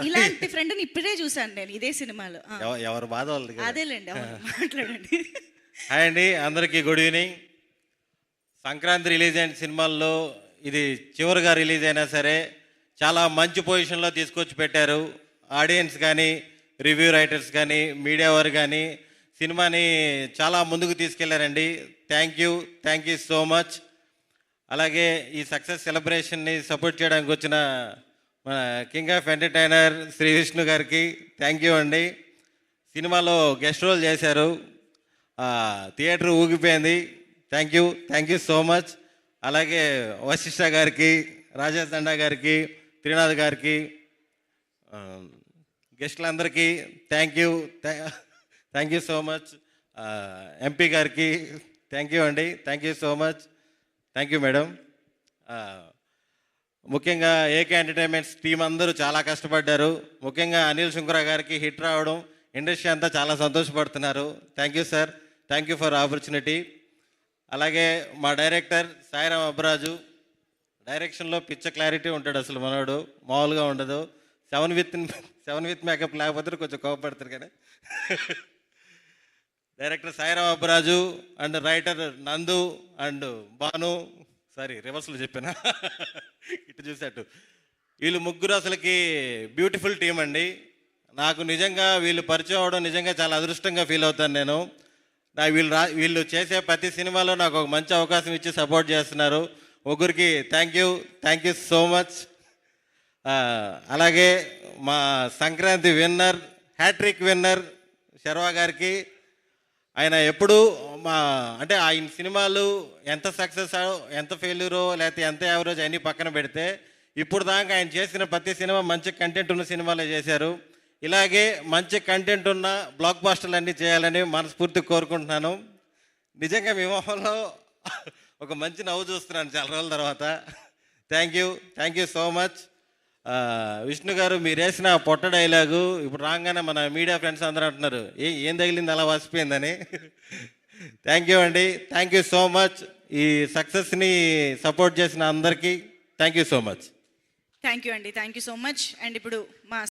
ఇలాంటి ఫ్రెండ్ని ఇప్పుడే చూసాను నేను ఇదే సినిమాలో. ఎవరు బాధ వాళ్ళది కదా. అదేలేండి, మాట్లాడండి. హాయ్ అండి, అందరికీ గుడ్ ఈవినింగ్. సంక్రాంతి రిలీజ్ అయిన సినిమాల్లో ఇది చివరిగా రిలీజ్ అయినా సరే చాలా మంచి పొజిషన్లో తీసుకొచ్చి పెట్టారు. ఆడియన్స్ కానీ, రివ్యూ రైటర్స్ కానీ, మీడియా వారు కానీ సినిమాని చాలా ముందుకు తీసుకెళ్లారండి. Thank you so much. అలాగే ఈ సక్సెస్ సెలబ్రేషన్ని సపోర్ట్ చేయడానికి వచ్చిన మన king of entertainer Shri Vishnu గారికి థ్యాంక్ యూ అండి. సినిమాలో గెస్ట్ రోల్ చేశారు, థియేటర్ ఊగిపోయింది. Thank you so much. అలాగే వశిష్ఠ గారికి, రాజేష్ దండా గారికి, త్రినాథ్ గారికి, గెస్టులందరికీ thank you so much. MP గారికి థ్యాంక్ యూ అండి. Thank you so much. Thank you madam. ముఖ్యంగా ఏకే ఎంటర్టైన్మెంట్స్ టీం అందరూ చాలా కష్టపడ్డారు. ముఖ్యంగా అనిల్ శుంకరా గారికి హిట్ రావడం ఇండస్ట్రీ అంతా చాలా సంతోషపడుతున్నారు. Thank you sir. Thank you for opportunity. అలాగే మా డైరెక్టర్ సాయిరామ్ అబ్బరాజు, డైరెక్షన్లో పిచ్చ క్లారిటీ ఉంటాడు, అసలు మనోడు మామూలుగా ఉండదు. సెవెన్ విత్ మేకప్ లేకపోతే కొంచెం కోపపడతారు కానీ director Sairam Abbaraju and writer నందు అండ్ భాను, సారీ రివర్స్లో చెప్పానా ఇటు చూసేట్టు, వీళ్ళు ముగ్గురు అసలుకి బ్యూటిఫుల్ టీం అండి. నాకు నిజంగా వీళ్ళు పరిచయం అవడం నిజంగా చాలా అదృష్టంగా ఫీల్ అవుతాను నేను. వీళ్ళు చేసే ప్రతి సినిమాలో నాకు ఒక మంచి అవకాశం ఇచ్చి సపోర్ట్ చేస్తున్నారు. ముగ్గురికి థ్యాంక్ యూ సో మచ్. అలాగే మా Sankranti winner, hat trick winner Sharwa గారికి, ఆయన ఎప్పుడు అంటే ఆయన సినిమాలు ఎంత సక్సెస్ ఎంత ఫెయిల్యూరో లేకపోతే ఎంత యావరేజ్ అన్నీ పక్కన పెడితే ఇప్పుడు దాకా ఆయన చేసిన ప్రతి సినిమా మంచి కంటెంట్ ఉన్న సినిమాలే చేశారు. ఇలాగే మంచి కంటెంట్ ఉన్న బ్లాక్ బాస్టర్లు అన్నీ చేయాలని మనస్ఫూర్తిగా కోరుకుంటున్నాను. నిజంగా మీ మొహంలో ఒక మంచి నవ్వు చూస్తున్నాను చాలా రోజుల తర్వాత. Thank you so much. Vishnu గారు, మీరు వేసిన పొట్ట డైలాగు ఇప్పుడు రాగానే మన మీడియా ఫ్రెండ్స్ అందరూ అంటున్నారు ఏం తగిలింది అలా వసిపోయిందని. థ్యాంక్ యూ అండి. Thank you so much. ఈ సక్సెస్ని సపోర్ట్ చేసిన అందరికీ thank you so much. Thank you అండి. Thank you so much. And ఇప్పుడు మా